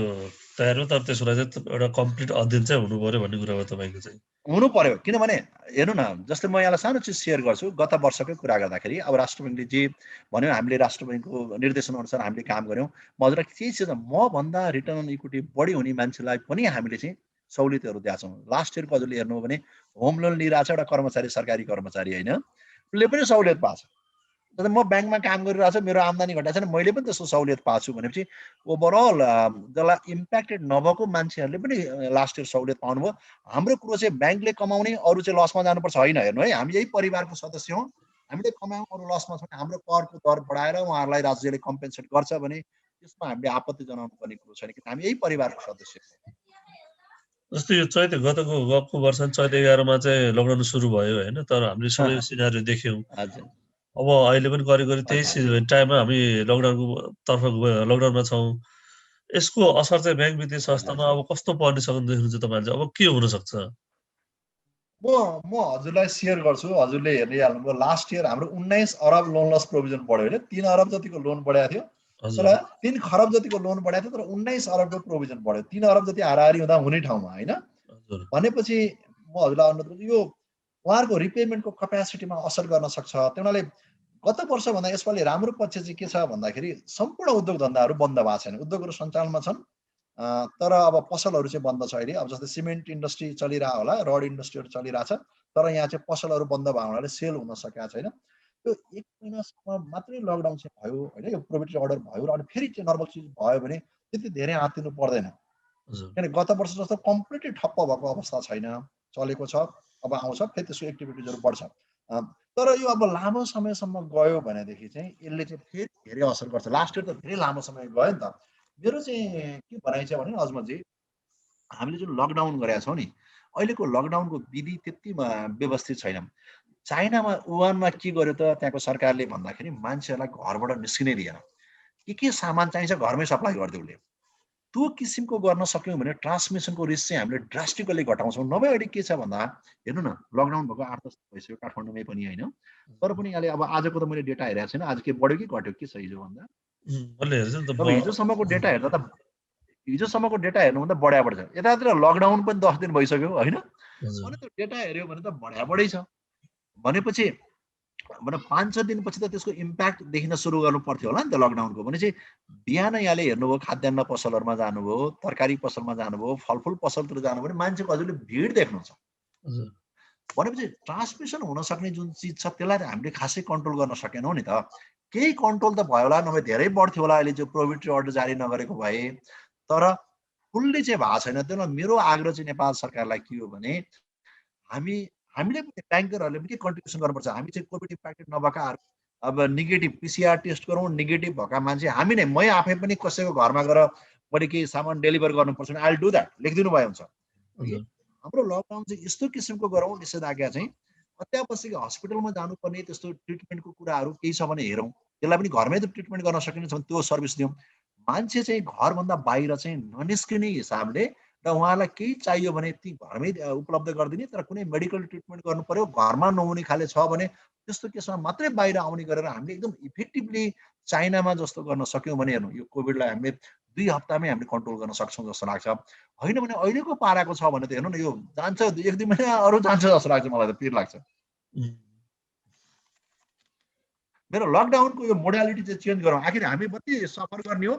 तयारी तर त्यसको लागि चाहिँ एउटा कम्प्लिट अध्ययन चाहिँ हुनु पर्यो भन्ने कुरा हो तपाईँको चाहिँ हुनु पर्यो किनभने हेर्नु न जस्तै म यहाँलाई सानो चिज सेयर गर्छु गत वर्षकै कुरा गर्दाखेरि अब राष्ट्र ब्याङ्कले जे भन्यो हामीले राष्ट्र ब्याङ्कको निर्देशन अनुसार हामीले काम गऱ्यौँ म हजुरलाई केही चिज मभन्दा रिटर्न अन इक्विटी बढी हुने मान्छेलाई पनि हामीले चाहिँ सहुलियतहरू दिएका छौँ लास्ट इयरको हजुरले हेर्नु हो भने होम लोन लिइरहेको छ एउटा कर्मचारी सरकारी कर्मचारी होइन उसले पनि सहुलियत पाएको छ म ब्याङ्कमा काम गरिरहेको छु मेरो आम्दानी घटाएको छैन मैले पनि त्यस्तो सहुलियत पाएको छु भनेपछि ओभरअल जसलाई इम्प्याक्टेड नभएको मान्छेहरूले पनि लास्ट इयर सहुलियत पाउनुभयो हाम्रो कुरो चाहिँ ब्याङ्कले कमाउने अरू चाहिँ लसमा जानुपर्छ होइन हेर्नु है हामी यही परिवारको सदस्य हौँ हामीले कमायौँ अरू लसमा छ हाम्रो करको दर बढाएर उहाँहरूलाई राज्यले कम्पेन्सेट गर्छ भने त्यसमा हामीले आपत्ति जनाउनु पर्ने कुरो छैन किन हामी यही परिवारको सदस्य हौँ जस्तै यो गतको वर्ष चैत 11मा चाहिँ लकडाउन सुरु भयो होइन तर हामीले सबै सिनारीहरू देख्यौँ हजुर अब अहिले पनि करिब त्यही टाइममा हामी लकडाउनमा छौँ यसको असर चाहिँ ब्याङ्क वित्तीय संस्थामा अब कस्तो पर्ने सक्ने देख्नुहुन्छ तपाईँले अब के हुनसक्छ म हजुरलाई सेयर गर्छु हजुरले हेर्दै हाल्नुभयो लास्ट इयर हाम्रो 19 अरब लोन लस प्रोभिजन बढ्यो होइन 3 अरब जतिको लोन बढाएको थियो तर 3 खरब जतिको लोन बढाएको थियो तर 19 अरबको प्रोभिजन बढ्यो 3 अरब जति हाराहारी हुँदा हुने ठाउँमा होइन भनेपछि म हजुरलाई अनुरोध गर्छु यो उहाँहरूको रिपेमेन्टको क्यापेसिटीमा असर गर्न सक्छ त्यो हुनाले गत वर्षभन्दा यसपालि राम्रो पक्ष चाहिँ के छ भन्दाखेरि सम्पूर्ण उद्योग धन्दाहरू बन्द भएको छैन उद्योगहरू सञ्चालनमा छन् तर अब पसलहरू चाहिँ बन्द छ अहिले अब जस्तै सिमेन्ट इन्डस्ट्री चलिरहेको होला रड इन्डस्ट्रीहरू चलिरहेछ तर यहाँ चाहिँ पसलहरू बन्द भएको हुनाले सेल हुन सकेको छैन त्यो 1 महिनासम्म मात्रै लकडाउन चाहिँ भयो होइन यो प्रोभिडेन्ट अर्डर भयो र अनि फेरि चाहिँ नर्मल चिज भयो भने त्यति धेरै हातिनु पर्दैन किनभने गत वर्ष जस्तो कम्प्लिटली ठप्प भएको अवस्था छैन चलेको छ अब आउँछ फेरि त्यसको एक्टिभिटिजहरू बढ्छ तर यो अब लामो समयसम्म गयो भनेदेखि चाहिँ यसले चाहिँ फेरि धेरै असर गर्छ लास्ट इयर त धेरै लामो समय गयो नि त मेरो चाहिँ के भनाइ छ भने अजमतजी हामीले जुन लकडाउन गरेका छौँ नि अहिलेको लकडाउनको विधि त्यति व्यवस्थित छैन चाइनामा वुहानमा के गर्यो त त्यहाँको सरकारले भन्दाखेरि मान्छेहरूलाई घरबाट निस्किनै दिएन के सामान चाहिन्छ घरमै सप्लाई गरिदियो उसले। त्यो किसिमको गर्न सक्यौँ भने ट्रान्समिसनको रिस्क चाहिँ हामीले ड्रास्टिकली घटाउँछौँ। नभए अहिले के छ भन्दा हेर्नु न, लकडाउन भएको 8-10 भइसक्यो काठमाडौँमै पनि होइन। तर पनि अहिले अब आजको त मैले डेटा हेरेको छैन, आज के बढ्यो कि घट्यो के छ हिजो भन्दा? मैले हेर्छु नि त अब हिजोसम्मको डेटा हेर्दा त हिजोसम्मको डेटा हेर्नुभन्दा बढ्या बढ्छ। यतातिर लकडाउन पनि 10 दिन भइसक्यो होइन? हजुर अनि त्यो डेटा हेऱ्यो भने त बढ्या बढै छ। भनेपछि 5-6 दिनपछि त त्यसको इम्प्याक्ट देखिन सुरु गर्नु पर्थ्यो होला नि त लकडाउनको। भनेपछि बिहान यहाँले हेर्नुभयो खाद्यान्न पसलहरूमा जानुभयो, तरकारी पसलमा जानुभयो, फलफुल पसलतिर जानुभयो भने मान्छेको हजुरले भिड देख्नुहुन्छ। हजुर भनेपछि ट्रान्समिसन हुन सक्ने जुन चिज छ त्यसलाई त हामीले खासै कन्ट्रोल गर्न सकेनौँ नि त। केही कन्ट्रोल त भयो होला, नभए धेरै बढ्थ्यो होला अहिले जो प्रोहिबिटरी अर्डर जारी नगरेको भए। तर फुल्ली चाहिँ भएको छैन। त्यसमा मेरो आग्रह चाहिँ नेपाल सरकारलाई के हो भने हामीले पनि ब्याङ्करहरूले पनि के कन्ट्रिब्युसन गर्नुपर्छ। हामी चाहिँ कोभिड इम्प्याक्टेड नभएकाहरू अब नेगेटिभ पिसिआर टेस्ट गरौँ, नेगेटिभ भएका मान्छे हामी नै, मै आफै पनि कसैको घरमा गएर मैले केही सामान डेलिभर गर्नुपर्छ भने आइल डु द्याट, लेखिदिनु भए हुन्छ। हाम्रो लकडाउन चाहिँ यस्तो किसिमको गरौँ निषेधाज्ञा चाहिँ अत्यावश्यक हस्पिटलमा जानुपर्ने त्यस्तो ट्रिटमेन्टको कुराहरू केही छ भने हेरौँ। त्यसलाई पनि घरमै त ट्रिटमेन्ट गर्न सकिने छ भने त्यो सर्भिस दिउँ। मान्छे चाहिँ घरभन्दा बाहिर चाहिँ ननिस्किने हिसाबले र उहाँलाई केही चाहियो भने ती घरमै उपलब्ध गरिदिने, तर कुनै मेडिकल ट्रिटमेन्ट गर्नु पर्यो घरमा नहुने खाले छ भने त्यस्तो केसमा मात्रै बाहिर आउने गरेर हामीले एकदम इफेक्टिभली चाइनामा जस्तो गर्न सक्यौँ भने हेर्नु यो कोभिडलाई हामीले 2 हप्तामै हामीले कन्ट्रोल गर्न सक्छौँ जस्तो लाग्छ। होइन भने अहिलेको पाराको छ भने त हेर्नु न यो जान्छ 1-2 महिना अरू जान्छ जस्तो लाग्छ मलाई त, पिर लाग्छ। मेरो लकडाउनको यो मोडालिटी चाहिँ चेन्ज गरौँ। आखिर हामी मात्रै सफर गर्ने हो,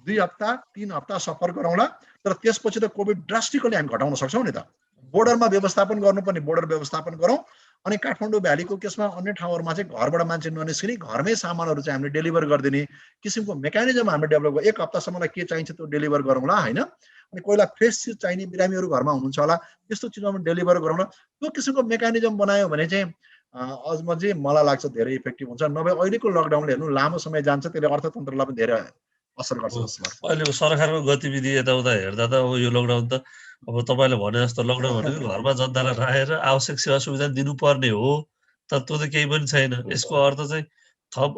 2 हप्ता 3 हप्ता सफर गरौँला, तर त्यसपछि त कोभिड ड्रास्टिकली हामी घटाउन सक्छौँ नि त। बोर्डरमा व्यवस्थापन गर्नुपर्ने बोर्डर व्यवस्थापन गरौँ। अनि काठमाडौँ भ्यालीको केसमा अन्य ठाउँहरूमा चाहिँ घरबाट मान्छे ननिस्किने, घरमै सामानहरू चाहिँ हामीले डेलिभर गरिदिने किसिमको मेकानिजम हामीले डेभलप गरौँ। 1 हप्तासम्मलाई के चाहिन्छ त्यो डेलिभर गरौँला होइन। अनि कोहीलाई फ्रेस चिज चाहिने, बिरामीहरू घरमा हुनुहुन्छ होला, त्यस्तो चिजमा डेलिभर गरौँला। त्यो किसिमको मेकानिजम बनायो भने चाहिँ अझ चाहिँ मलाई लाग्छ धेरै इफेक्टिभ हुन्छ। नभए अहिलेको लकडाउनले हेर्नु लामो समय जान्छ, त्यसले अर्थतन्त्रलाई पनि धेरै असर गर्छ जस्तो लाग्छ। अहिले सरकारको गतिविधि यताउता हेर्दा त अब यो लकडाउन त अब तपाईँले भने जस्तो लकडाउन भनेको घरमा जनतालाई राखेर आवश्यक सेवा सुविधा दिनुपर्ने हो, तर त्यो त केही पनि छैन। यसको अर्थ चाहिँ थप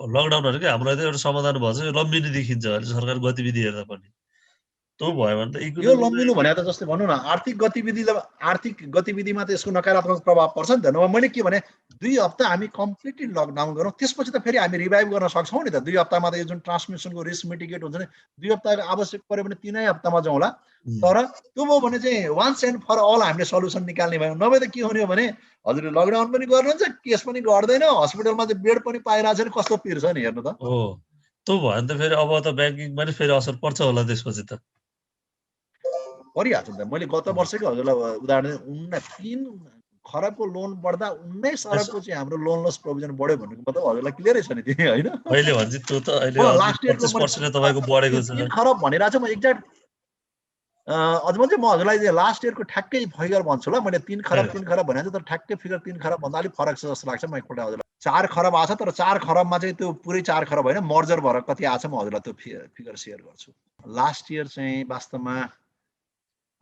लकडाउन भनेको हामीलाई त एउटा समाधान भन्छ, यो लम्बिने देखिन्छ अहिले सरकार गतिविधि हेर्दा पनि। त्यो भयो भने त यो लम्बिनु भने त जस्तै भनौँ न आर्थिक गतिविधिमा त यसको नकारात्मक प्रभाव पर्छ नि त। नभए मैले के भने 2 हप्ता हामी कम्प्लिटली लकडाउन गरौँ, त्यसपछि त फेरि हामी रिभाइभ गर्न सक्छौँ नि त। 2 हप्तामा त यो जुन ट्रान्समिसनको रिस्क मिटिगेट हुन्छ नि, 2 हप्ताको आवश्यक पऱ्यो भने 3 हप्तामा जाउँला। तर त्यो भयो भने चाहिँ वान्स एन्ड फर अल हामीले सल्युसन निकाल्ने भयौँ। नभए त के हुने हो भने हजुरले लकडाउन पनि गर्नुहुन्छ, केस पनि गर्दैन, हस्पिटलमा चाहिँ बेड पनि पाइरहेको छैन, कस्तो पिर्छ नि हेर्नु त। हो, त्यो भयो भने त फेरि अब त ब्याङ्किङमा नि फेरि असर पर्छ होला त्यसपछि त। परिहाल्छ नि त। मैले गत वर्षकै हजुरलाई उदाहरण 3 खरबको लोन बढ्दा 19 अरबको चाहिँ हाम्रो लोन लस प्रोभिजन बढ्यो भनेको मतलब हजुरलाई क्लियरै छ नि त्यो होइन। अहिले भन्छ त्यो त अहिले म अझै लास्ट इयरको 25% तपाईँको बढेको छ। 3 खरब भनिरहेको छु म एक्ज्याक्ट। अझ चाहिँ म हजुरलाई चाहिँ लास्ट इयरको ठ्याक्कै फिगर भन्छु ल। मैले 3 खरब भनेको छु, तर ठ्याक्कै फिगर 3 खरब भन्दा अलिक फरक छ जस्तो लाग्छ। म एकपल्ट हजुरलाई 4 खरब आएको छ, तर 4 खरबमा चाहिँ त्यो पुरै 4 खरब होइन, मर्जर भएर कति आएको छ म हजुरलाई त्यो फिगर सेयर गर्छु। लास्ट इयर चाहिँ वास्तवमा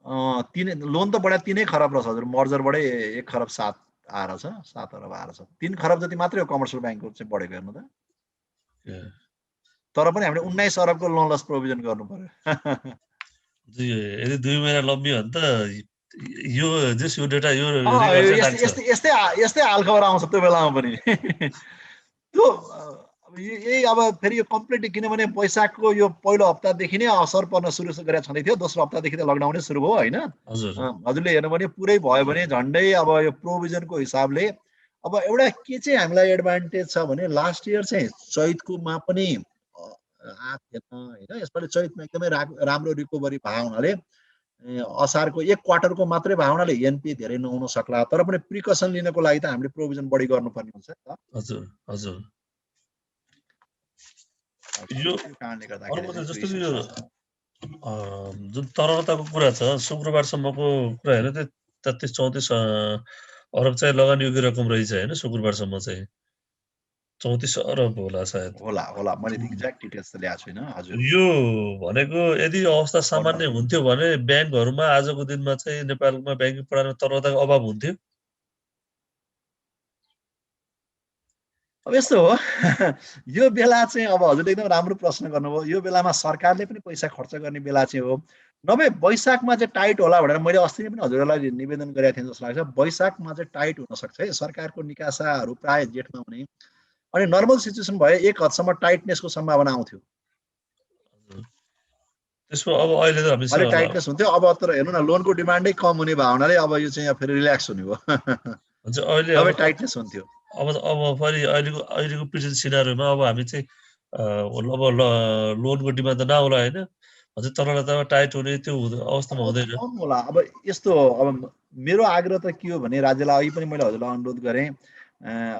लोन त बढा 3 खरब रहेछ हजुर, मर्जरबाटै 1 खरब 7 आएर छ, 7 अरब आएर छ। 3 खरब जति मात्रै हो कमर्सियल ब्याङ्कको चाहिँ बढेको हेर्नु त। तर पनि हामीले 19 अरबको लोन लस प्रोभिजन गर्नु पर्यो। यदि 2 महिना लम्बियो भने त यो डेटा यो यस्तै हालखबर आउँछ त्यो बेलामा पनि। त्यो यही अब फेरि यो कम्प्लिटली, किनभने वैशाखको यो पहिलो हप्तादेखि नै असर पर्न सुरु गरेर छँदै थियो, दोस्रो हप्तादेखि त लकडाउनै सुरु भयो होइन। हजुरले हेर्नु भने पुरै भयो भने झन्डै अब यो प्रोभिजनको हिसाबले अब एउटा के चाहिँ हामीलाई एडभान्टेज छ भने लास्ट इयर चाहिँ चैतकोमा पनि आएको थिएन होइन। यसपालि चैतमा एकदमै राम्रो रिकभरी भएको हुनाले असारको 1 क्वार्टरको मात्रै भएको हुनाले एनपी धेरै नहुन सक्ला। तर पनि प्रिकसन लिनको लागि त हामीले प्रोभिजन बढी गर्नुपर्ने हुन्छ नि त। हजुर हजुर। यो कारणले अर्को गर्दाखेरि जस्तो कि यो जुन तरलताको कुरा छ, शुक्रबारसम्मको कुरा हेर्नु त 33-34 अरब चाहिँ लगानी योग्य रकम रहेछ होइन शुक्रबारसम्म चाहिँ 34 अरब होला सायद। होला मैले एक्ज्याक्ट डिटेल्स त ल्याएको छैन हजुर। यो भनेको यदि अवस्था सामान्य हुन्थ्यो भने ब्याङ्कहरूमा आजको दिनमा चाहिँ नेपालमा ब्याङ्किङ प्रणालीमा तरलताको अभाव हुन्थ्यो। अब यस्तो हो यो बेला चाहिँ अब हजुरले एकदम राम्रो प्रश्न गर्नुभयो। यो बेलामा सरकारले पनि पैसा खर्च गर्ने बेला चाहिँ हो। नभए वैशाखमा चाहिँ टाइट होला भनेर मैले अस्ति नै पनि हजुरहरूलाई निवेदन गरेको थिएँ जस्तो लाग्छ। वैशाखमा चाहिँ टाइट हुनसक्छ है। सरकारको निकासाहरू प्राय जेठमा हुने अनि नर्मल सिचुएसन भए एक हदसम्म टाइटनेसको सम्भावना आउँथ्यो। त्यसमा अब अहिले त हामी अलि टाइटनेस हुन्थ्यो। अब तर हेर्नु न लोनको डिमान्डै कम हुने भावनाले अब यो चाहिँ फेरि रिल्याक्स हुने भयो अहिले नभए अब टाइटनेस हुन्थ्यो। अब फेरि अहिलेको प्रेजेन्ट सिनारीमा अब हामी चाहिँ अब लोनको डिमान्ड त नआउला होइन अझै तरलता टाइट हुने त्यो अवस्थामा हुँदैन। कम होला। अब यस्तो अब मेरो आग्रह त के हो भने राज्यलाई अघि पनि मैले हजुरलाई अनुरोध गरेँ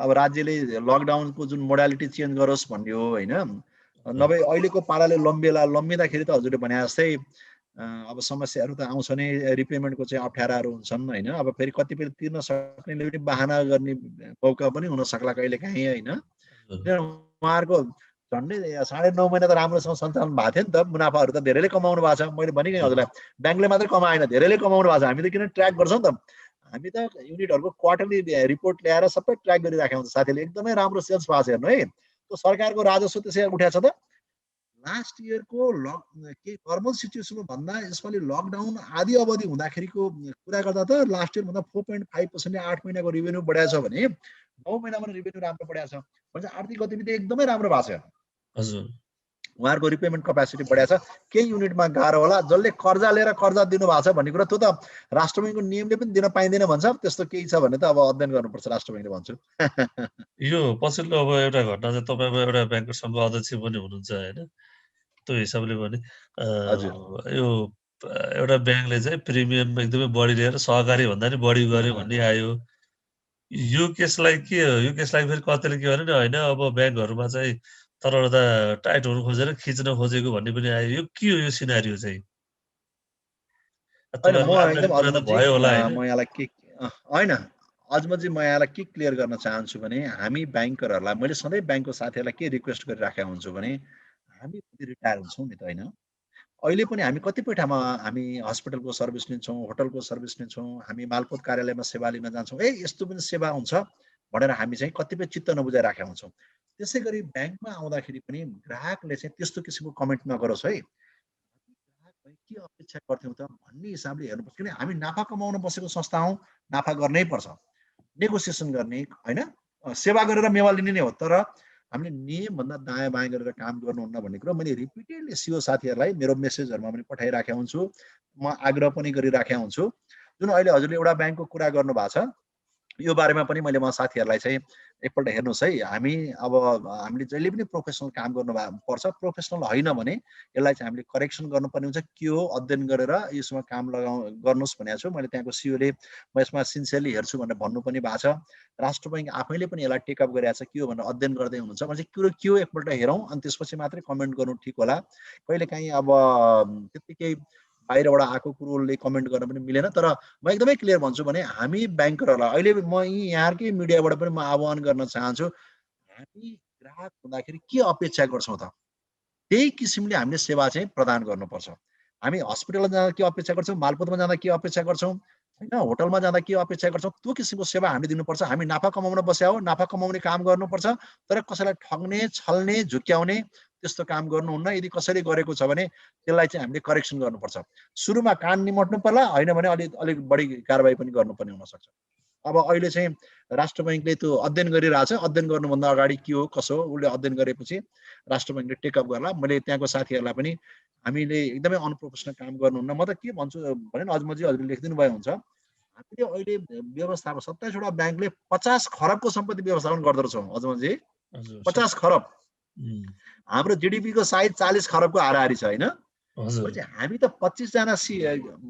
अब राज्यले लकडाउनको जुन मोडालिटी चेन्ज गरोस् भन्ने हो होइन। नभए अहिलेको पाराले लम्बिँदाखेरि त हजुरले भने जस्तै अब समस्याहरू त आउँछ नै। रिपेमेन्टको चाहिँ अप्ठ्याराहरू हुन्छन् होइन। अब फेरि कतिपय तिर्न सक्नेले पनि बाहना गर्ने मौका पनि हुन सक्ला कहिलेकाहीँ होइन। उहाँहरूको झन्डै 9.5 महिना त राम्रोसँग सञ्चालन भएको थियो नि त। मुनाफाहरू त धेरैले कमाउनु भएको छ। मैले भनेकै हजुरलाई ब्याङ्कले मात्रै कमाएन, धेरैले कमाउनु भएको छ। हामी त किन ट्र्याक गर्छौँ नि त। हामी त युनिटहरूको क्वार्टरली रिपोर्ट ल्याएर सबै ट्र्याक गरिराखेको हुन्छ। साथीले एकदमै राम्रो सेल्स भएको छ हेर्नु है। त्यो सरकारको राजस्व त्यसै उठाएको छ त। लास्ट इयरको केही नर्मल सिचुएसनमा भन्दा यसपालि लकडाउन आदि अवधि हुँदाखेरिको कुरा गर्दा त लास्ट इयर भन्दा 4.5% 8 महिनाको रेभेन्यू बढाएको छ भने 9 महिनामा रेभेन्यू राम्रो बढाएको छ भने आर्थिक गतिविधि एकदमै राम्रो भएको छ। हजुर उहाँहरूको रिपेमेन्ट कपेसिटी बढाएको छ। केही युनिटमा गाह्रो होला। जसले कर्जा लिएर कर्जा दिनु भएको छ भन्ने कुरा त्यो त राष्ट्र बैङ्कको नियमले पनि दिन पाइँदैन भन्छ। त्यस्तो केही छ भने त अब अध्ययन गर्नुपर्छ राष्ट्र बैङ्कले भन्छु। यो पछिल्लो अब एउटा घटना चाहिँ तपाईँको एउटा ब्याङ्कको सङ्घ अध्यक्ष पनि हुनुहुन्छ होइन। त्यो हिसाबले भने यो एउटा ब्याङ्कले चाहिँ प्रिमियम एकदमै बढी लिएर सहकारी भन्दा नि बढी गर्यो भन्ने आयो। यो केसलाई फेरि कतिले के भने नि होइन अब ब्याङ्कहरूमा चाहिँ तरलता टाइट हुनु खोजेर खिच्न खोजेको भन्ने पनि आयो। यो के हो यो सिनारियो चाहिँ? होइन म तपाईँहरूको एकदम कुरा त भयो होला होइन? म यहाँलाई के होइन अजमजी म यहाँलाई के क्लियर गर्न चाहन्छु भने हामी ब्याङ्करहरूलाई मैले सधैँ ब्याङ्कको साथीहरूलाई के रिक्वेस्ट गरिराखेको हुन्छु भने हामी रिटायर हुन्छौँ नि त होइन। अहिले पनि हामी कतिपय ठाउँमा हामी हस्पिटलको सर्भिस लिन्छौँ, होटलको सर्भिस लिन्छौँ, हामी मालपोत कार्यालयमा सेवा लिन जान्छौँ। यस्तो पनि सेवा हुन्छ भनेर हामी चाहिँ कतिपय चित्त नबुझाइराखेका हुन्छौँ। त्यसै गरी ब्याङ्कमा आउँदाखेरि पनि ग्राहकले चाहिँ त्यस्तो किसिमको कमेन्ट नगरोस् है। के अपेक्षा गर्थ्यौँ त भन्ने हिसाबले हेर्नुपर्छ। किन हामी नाफा कमाउन बसेको संस्था हौँ, नाफा गर्नै पर्छ। नेगोसिएसन गर्ने होइन, सेवा गरेर मेवा लिने नै हो। तर हामीले नियमभन्दा दायाँ बायाँ गरेर काम गर्नुहुन्न भन्ने कुरो मैले रिपिटेडली सिओ साथीहरूलाई मेरो मेसेजहरूमा पनि पठाइराखेको हुन्छु। म आग्रह पनि गरिराखेको हुन्छु। जुन अहिले हजुरले एउटा ब्याङ्कको कुरा गर्नुभएको छ यो बारेमा पनि मैले म साथीहरूलाई चाहिँ एकपल्ट हेर्नुहोस् है। हामी अब हामीले जहिले पनि प्रोफेसनल काम गर्नु पर्छ। प्रोफेसनल होइन भने यसलाई चाहिँ हामीले करेक्सन गर्नुपर्ने हुन्छ। के हो अध्ययन गरेर यसमा काम गर्नुहोस् भनेको छु। मैले त्यहाँको सिओले म यसमा सिन्सियरली हेर्छु भनेर भन्नु पनि भएको छ। राष्ट्र बैङ्क आफैले पनि यसलाई टेकअप गरिरहेको छ। के हो भनेर अध्ययन गर्दै हुनुहुन्छ भने चाहिँ कुरो के हो एकपल्ट हेरौँ अनि त्यसपछि मात्रै कमेन्ट गर्नु ठिक होला। कहिलेकाहीँ अब त्यत्तिकै बाहिरबाट आएको कुरोले कमेन्ट गर्न पनि मिलेन। तर म एकदमै क्लियर भन्छु भने हामी ब्याङ्करहरूलाई अहिले म यहाँकै मिडियाबाट पनि म आह्वान गर्न चाहन्छु। हामी ग्राहक हुँदाखेरि के अपेक्षा गर्छौँ त त्यही किसिमले हामीले सेवा चाहिँ प्रदान गर्नुपर्छ। हामी हस्पिटलमा जाँदा के अपेक्षा गर्छौँ, मालपोतमा जाँदा के अपेक्षा गर्छौँ होइन, होटलमा जाँदा के अपेक्षा गर्छौँ त्यो किसिमको सेवा हामीले दिनुपर्छ। हामी नाफा कमाउन बस्या हो, नाफा कमाउने काम गर्नुपर्छ। तर कसैलाई ठग्ने, छल्ने, झुक्क्याउने त्यस्तो काम गर्नुहुन्न। यदि कसैले गरेको छ भने त्यसलाई चाहिँ हामीले करेक्सन गर्नुपर्छ। सुरुमा कान निमट्नु पर्ला, होइन भने अलिक बढी कारबाही पनि गर्नुपर्ने हुनसक्छ। अब अहिले चाहिँ राष्ट्र बैङ्कले त्यो अध्ययन गरिरहेछ। अध्ययन गर्नुभन्दा अगाडि के हो कसो हो उसले अध्ययन गरेपछि राष्ट्र बैङ्कले टेकअप गर्ला। मैले त्यहाँको साथीहरूलाई पनि हामीले एकदमै अनप्रोफेसनल काम गर्नुहुन्न। म त के भन्छु भने अजमजी हजुरले लेखिदिनु भयो हुन्छ। हामीले अहिले व्यवस्थापन 27 वटा ब्याङ्कले 50 खरबको सम्पत्ति व्यवस्थापन गर्दो रहेछौँ अजमजी। 50 खरब। हाम्रो जिडिपीको साइज 40 खरबको हाराहारी छ होइन। हामी त 25 जना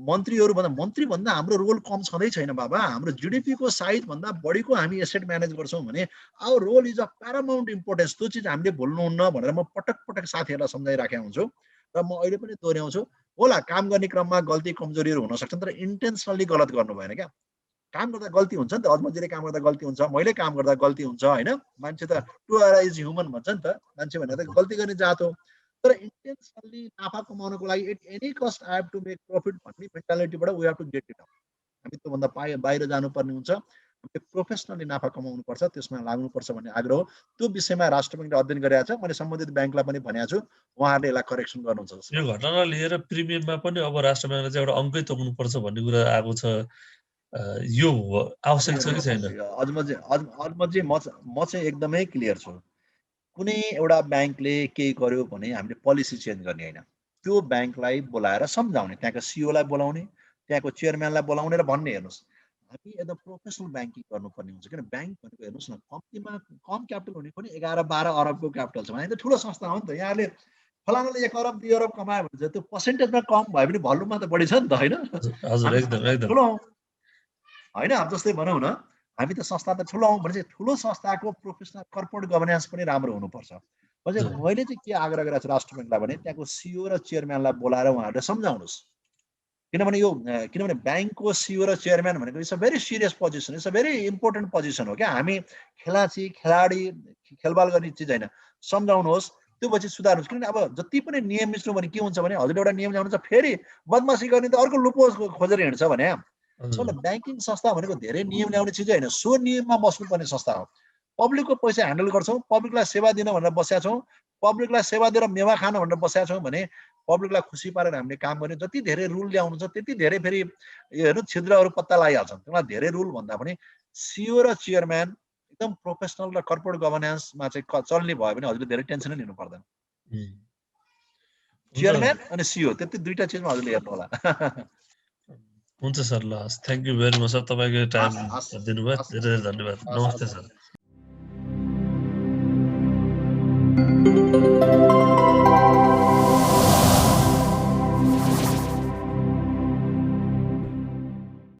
मन्त्रीहरू भन्दा हाम्रो रोल कम छँदै छैन बाबा। हाम्रो जिडिपीको साइज भन्दा बढीको हामी एसेट म्यानेज गर्छौँ भने our role is a paramount importance. त्यो चिज हामीले भुल्नुहुन्न भनेर म पटक पटक साथीहरूलाई सम्झाइराखेको हुन्छु। र म अहिले पनि दोहोऱ्याउँछु होला काम गर्ने क्रममा गल्ती कमजोरीहरू हुन सक्छन् तर इन्टेन्सनली गलत गर्नु भएन क्या। काम गर्दा गल्ती हुन्छ नि त। अजमजीले काम गर्दा गल्ती हुन्छ, मैले काम गर्दा गल्ती हुन्छ होइन। मान्छे त टु इज ह्युमन भन्छ नि त। मान्छे भनेर त गल्ती गर्ने जात हो। तर इन्टेन्सनली नाफा कमाउनको लागि at any cost I have to make profit भन्ने मेन्टालिटीबाट we have to get it out. हामी त्योभन्दा बाहिर जानुपर्ने हुन्छ। हामीले प्रोफेसनली नाफा कमाउनुपर्छ, त्यसमा लाग्नुपर्छ भन्ने आग्रह हो। त्यो विषयमा राष्ट्र ब्याङ्कले अध्ययन गरेको छ। मैले सम्बन्धित ब्याङ्कलाई पनि भनेको छु, उहाँहरूले यसलाई करेक्सन गर्नुहुन्छ जस्तो यो लाग्छ। घटना लिएर प्रिमियममा पनि अब राष्ट्र ब्याङ्कले चाहिँ एउटा अङ्कै तोक्नुपर्छ भन्ने कुरा आएको छ। यो आवश्यक छ कि छैन? म चाहिँ एकदमै क्लियर छु। कुनै एउटा ब्याङ्कले केही गर्यो भने हामीले पोलिसी चेन्ज गर्ने होइन, त्यो ब्याङ्कलाई बोलाएर सम्झाउने, त्यहाँको सिओलाई बोलाउने, त्यहाँको चेयरम्यानलाई बोलाउने र भन्ने, हेर्नुहोस् हामी एकदम प्रोफेसनल ब्याङ्किङ गर्नुपर्ने हुन्छ। किन ब्याङ्क भनेको हेर्नुहोस् न, कम्तीमा कम क्यापिटल हुने पनि 11-12 अरबको क्यापिटल छ भने त ठुलो संस्था हो नि त। यहाँले फलानाले 1 अरब 2 अरब कमायो भने चाहिँ त्यो पर्सेन्टेजमा कम भए पनि भल्युममा त बढी छ नि त, होइन? हजुर, हामी एकदम संस्था एकदम ठुलो हौँ, होइन? अब जस्तै भनौँ न, हामी त संस्था त ठुलो हौँ भने चाहिँ ठुलो संस्थाको प्रोफेसनल कर्पोरेट गभर्नेन्स पनि राम्रो हुनुपर्छ। मैले चाहिँ के आग्रह गरेको छु राष्ट्र ब्याङ्कलाई भने त्यहाँको सिओ र चेयरम्यानलाई बोलाएर उहाँहरूले सम्झाउनुहोस्। किनभने ब्याङ्कको सिओ र चेयरम्यान भनेको it's a very serious position, it's a very important position हो क्या। हामी खेलाडी खेलबाल गर्ने चिज होइन। सम्झाउनुहोस्, त्यो पछि सुधार्नुहोस्। किनभने अब जति पनि नियम मिच्नु भने के हुन्छ भने हजुरले एउटा नियम ल्याउनुहुन्छ, फेरि बदमासी गर्ने त अर्को लुपोज खोजेर हिँड्छ भने। ब्याङ्किङ संस्था भनेको धेरै नियम ल्याउने चिज होइन, सो नियममा बस्नुपर्ने संस्था हो। पब्लिकको पैसा ह्यान्डल गर्छौँ, पब्लिकलाई सेवा दिन भनेर बसेका छौँ, पब्लिकलाई सेवा दिएर मेवा खान भनेर बसेका छौँ भने पब्लिकलाई खुसी पारेर हामीले काम गर्ने। जति धेरै रुल ल्याउनुहुन्छ त्यति धेरै फेरि हेर्नु छिद्रहरू पत्ता लगाइहाल्छन्। त्यसमा धेरै रुल भन्दा पनि सिओ र चेयरम्यान एकदम प्रोफेसनल र कर्पोरेट गभर्नेन्समा चाहिँ चल्ने भयो भने हजुरले धेरै टेन्सनै लिनु पर्दैन। चेयरम्यान अनि सिओ, त्यति दुईटा चिजमा हजुरले हेर्नु होला। हुन्छ सर, ल thank you very much sir, तपाईँको टाइम दिनुभयो, धेरै धेरै धन्यवाद। नमस्ते सर।